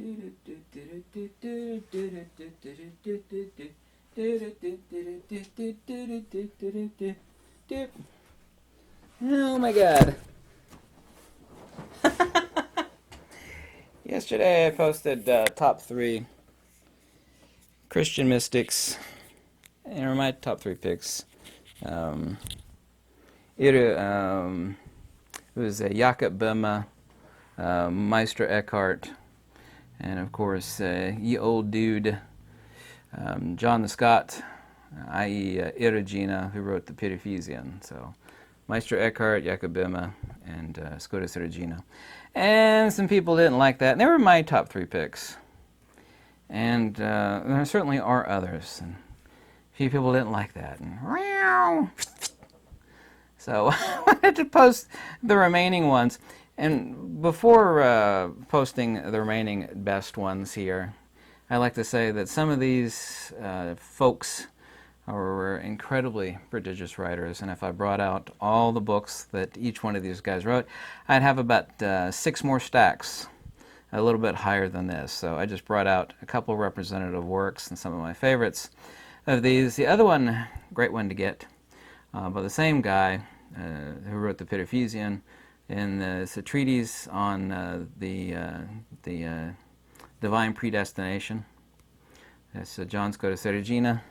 Oh my god. Yesterday I posted top three Christian mystics, and my top three picks. Um, it was Jakob Böhme, Meister Eckhart, and of course, ye old dude, John the Scot, i.e. Erigena, who wrote the Pseudodionysus. So, Meister Eckhart, Jakob Böhme, and Scotus Erigena. And some people didn't like that, and they were my top three picks. And there certainly are others, and a few people didn't like that. And so I wanted to post the remaining ones. And before posting the remaining best ones here, I like to say that some of these folks were incredibly prodigious writers, and if I brought out all the books that each one of these guys wrote, I'd have about 6 more stacks, a little bit higher than this. So I just brought out a couple representative works and some of my favorites of these. The other one, great one to get, by the same guy who wrote the Pseudodionysus, and it's a treatise on the divine predestination. That's John Scotus Erigena.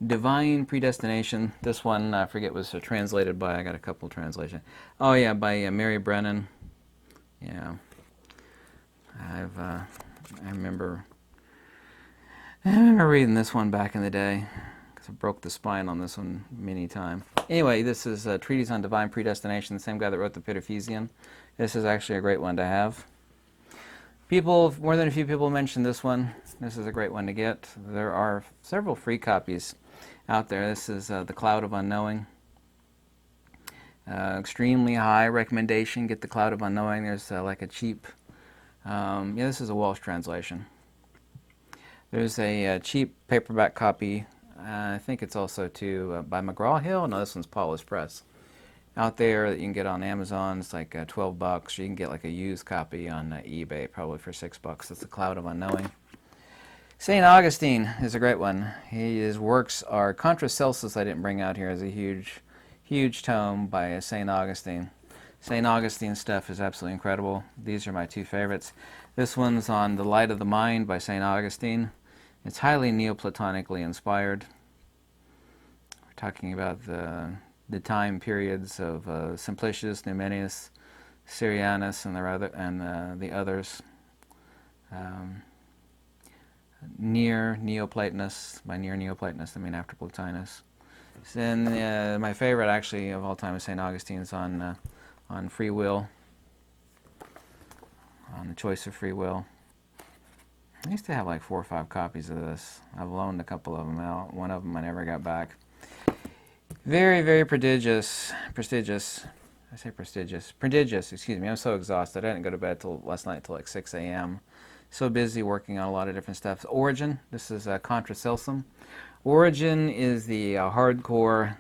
Divine Predestination. This one, I forget, was translated by, I got a couple translations. Oh yeah, by Mary Brennan. Yeah. I remember reading this one back in the day, because I broke the spine on this one many times. Anyway, this is a treatise on divine predestination, the same guy that wrote the Pseudodionysus. This is actually a great one to have. More than a few people mentioned this one. This is a great one to get. There are several free copies out there. This is The Cloud of Unknowing. Extremely high recommendation. Get The Cloud of Unknowing. There's like a cheap, this is a Welsh translation. There's a cheap paperback copy. I think it's also by McGraw-Hill. No, this one's Paulus Press. Out there that you can get on Amazon. It's like $12. You can get like a used copy on eBay, probably for $6. It's The Cloud of Unknowing. St. Augustine is a great one. His works are Contra Celsus. I didn't bring out here as a huge tome by St. Augustine. St. Augustine's stuff is absolutely incredible. These are my two favorites. This one's on The Light of the Mind by St. Augustine. It's highly Neoplatonically inspired. We're talking about the time periods of Simplicius, Numenius, Syrianus, and the others. Near Neoplatonists. By near Neoplatonists, I mean after Plotinus. Then my favorite, actually, of all time is St. Augustine's on free will, on the choice of free will. I used to have like 4 or 5 copies of this. I've loaned a couple of them out. One of them I never got back. Very, very prestigious. I say prestigious. Prodigious, excuse me. I'm so exhausted. I didn't go to bed last night till like 6 a.m. So busy working on a lot of different stuff. Origen, this is Contra Celsum. Origen is the hardcore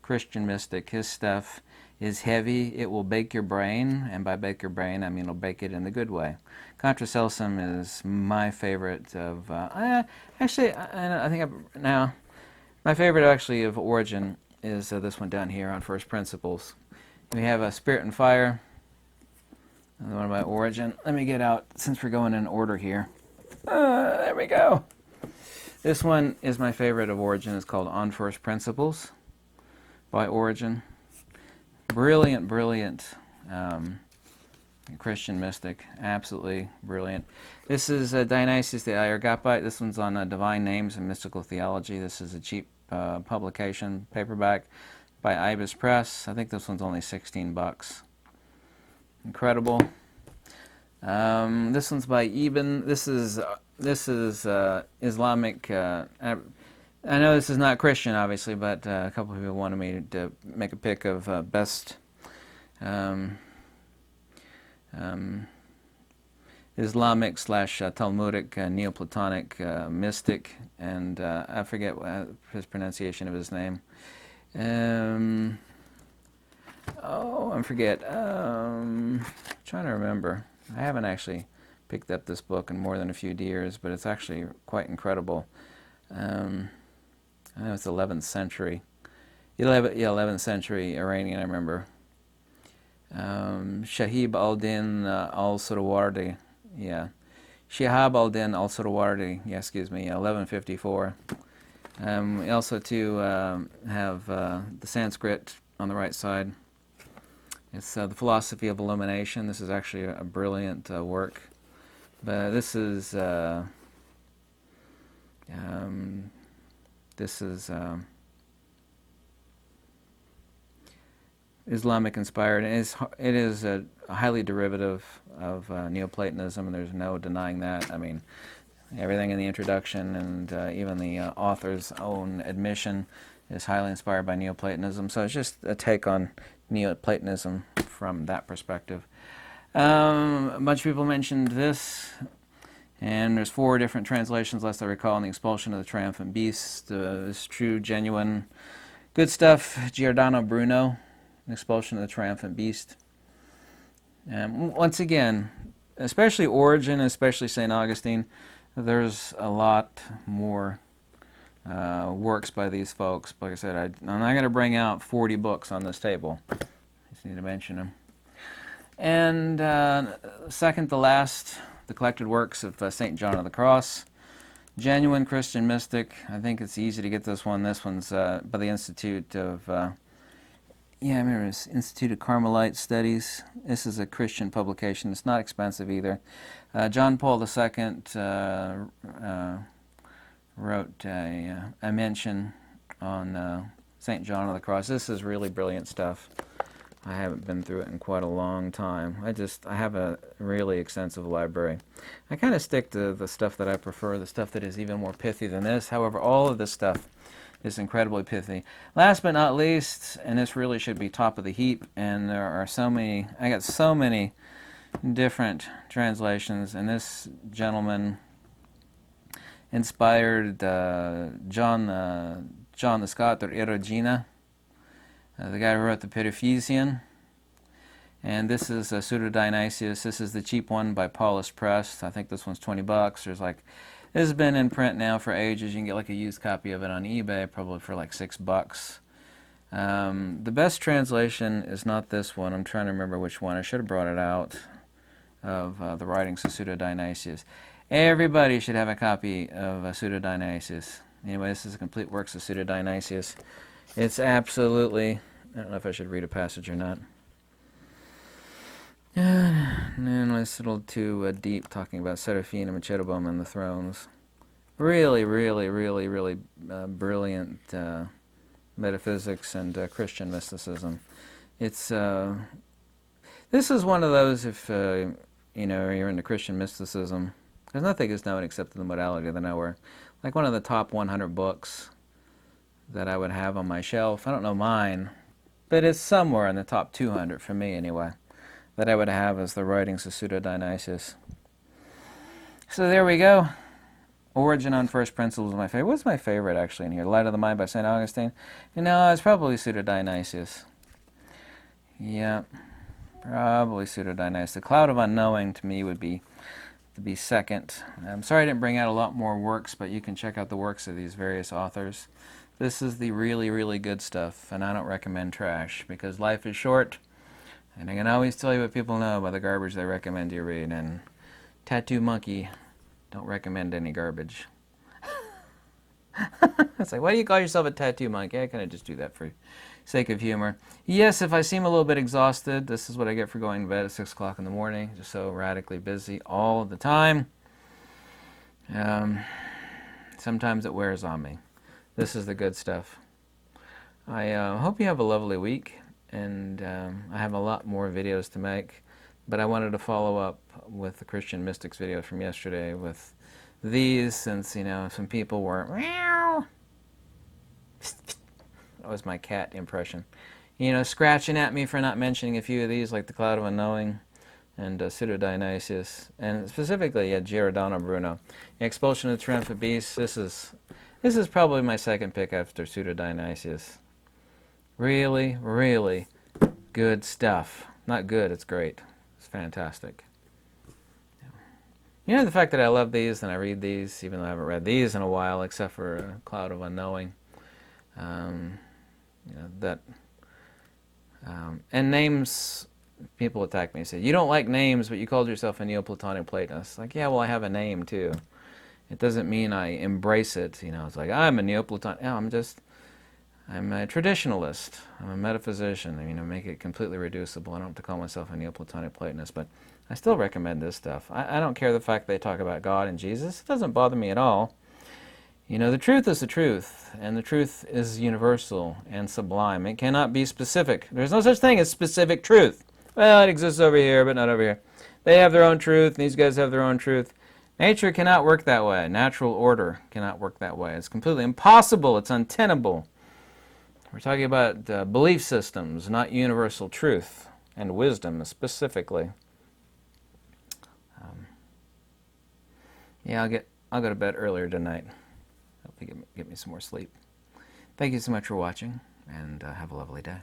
Christian mystic. His stuff is heavy. It will bake your brain, and by bake your brain, I mean it'll bake it in the good way. Contra Celsum is my favorite of, my favorite actually of Origen is this one down here on First Principles. We have Spirit and Fire. Another one by Origen. Let me get out, since we're going in order here. There we go. This one is my favorite of Origen. It's called On First Principles by Origen. Brilliant Christian mystic. Absolutely brilliant. This is Dionysius the Areopagite. This one's on divine names and mystical theology. This is a cheap publication, paperback by Ibis Press. I think this one's only $16. Incredible. This one's by Eben. This is Islamic. I know this is not Christian, obviously, but a couple of people wanted me to make a pick of best Islamic / Talmudic Neoplatonic mystic, and I forget his pronunciation of his name. I forget. Trying to remember. I haven't actually picked up this book in more than a few years, but it's actually quite incredible. I know it's 11th century. 11th century Iranian, I remember. Shahib al-Din al-Surawardi, yeah. Shihab al-Din al-Surawardi, yeah, excuse me, 1154. We also, too, have the Sanskrit on the right side. It's The Philosophy of Illumination. This is actually a brilliant work. But this is Islamic inspired, and it is a highly derivative of Neoplatonism, and there's no denying that. I mean, everything in the introduction and even the author's own admission is highly inspired by Neoplatonism. So it's just a take on Neoplatonism from that perspective. A bunch of people mentioned this, and there's 4 different translations, lest I recall, in The Expulsion of the Triumphant Beast. It's true, genuine, good stuff. Giordano Bruno, Expulsion of the Triumphant Beast. Once again, especially Origen, especially St. Augustine, there's a lot more works by these folks. Like I said, I'm not going to bring out 40 books on this table. I just need to mention them. And second to last, the collected works of St. John of the Cross. Genuine Christian mystic. I think it's easy to get this one. This one's by the Institute of... I remember it's Institute of Carmelite Studies. This is a Christian publication. It's not expensive either. John Paul II wrote a mention on St. John of the Cross. This is really brilliant stuff. I haven't been through it in quite a long time. I have a really extensive library. I kind of stick to the stuff that I prefer, the stuff that is even more pithy than this. However, all of this stuff is incredibly pithy. Last but not least, and this really should be top of the heap, and there are so many, I got so many different translations, and this gentleman inspired John the Scot, or Erigena, the guy who wrote the Pseudodionysus. And this is Pseudodionysus. This is the cheap one by Paulus Press. I think this one's $20. There's like, this has been in print now for ages. You can get like a used copy of it on eBay, probably for like $6. The best translation is not this one. I'm trying to remember which one. I should have brought it out, of the writings of Pseudodionysus. Everybody should have a copy of Pseudodionysus. Anyway, this is a complete works of Pseudodionysus. It's absolutely, I don't know if I should read a passage or not. And it's a little too deep, talking about Seraphim and Cherubim and the thrones. Really, really, really, really brilliant metaphysics and Christian mysticism. It's this is one of those, if you're into Christian mysticism, there's nothing is known except in the modality of the knower. Like one of the top 100 books that I would have on my shelf. I don't know mine, but it's somewhere in the top 200 for me anyway, that I would have as the writings of Pseudodionysus. So there we go. Origin on First Principles is my favorite. What's my favorite actually in here? Light of the Mind by St. Augustine? It's probably Pseudodionysus. Yeah, probably Pseudodionysus. The Cloud of Unknowing to me would be second. I'm sorry I didn't bring out a lot more works, but you can check out the works of these various authors. This is the really, really good stuff, and I don't recommend trash, because life is short, and I can always tell you what people know by the garbage they recommend you read, and Tattoo Monkey don't recommend any garbage. It's like, why do you call yourself a tattoo monkey? I kind of just do that for sake of humor. Yes, if I seem a little bit exhausted, this is what I get for going to bed at 6 o'clock in the morning, just so radically busy all the time. Sometimes it wears on me. This is the good stuff. I hope you have a lovely week, and I have a lot more videos to make, but I wanted to follow up with the Christian Mystics video from yesterday with these, since, some people were meow. That was my cat impression. Scratching at me for not mentioning a few of these, like the Cloud of Unknowing and Pseudodionysus, and specifically Giordano Bruno. The Expulsion of the Triumphant Beast. This is probably my second pick after Pseudodionysus. Really, really good stuff. Not good, it's great. It's fantastic. You know, the fact that I love these and I read these, even though I haven't read these in a while, except for A Cloud of Unknowing. You know, that, and names, people attack me and say, you don't like names, but you called yourself a Neoplatonic Platonist. Like, yeah, well, I have a name too. It doesn't mean I embrace it. You know, it's like, I'm a Neoplatonic. No, I'm a traditionalist. I'm a metaphysician. You know, make it completely reducible. I don't have to call myself a Neoplatonic Platonist, but I still recommend this stuff. I don't care the fact they talk about God and Jesus. It doesn't bother me at all. You know, the truth is the truth, and the truth is universal and sublime. It cannot be specific. There's no such thing as specific truth. Well, it exists over here, but not over here. They have their own truth, and these guys have their own truth. Nature cannot work that way. Natural order cannot work that way. It's completely impossible. It's untenable. We're talking about belief systems, not universal truth and wisdom specifically. Yeah, I'll go to bed earlier tonight. Hopefully get me some more sleep. Thank you so much for watching, and have a lovely day.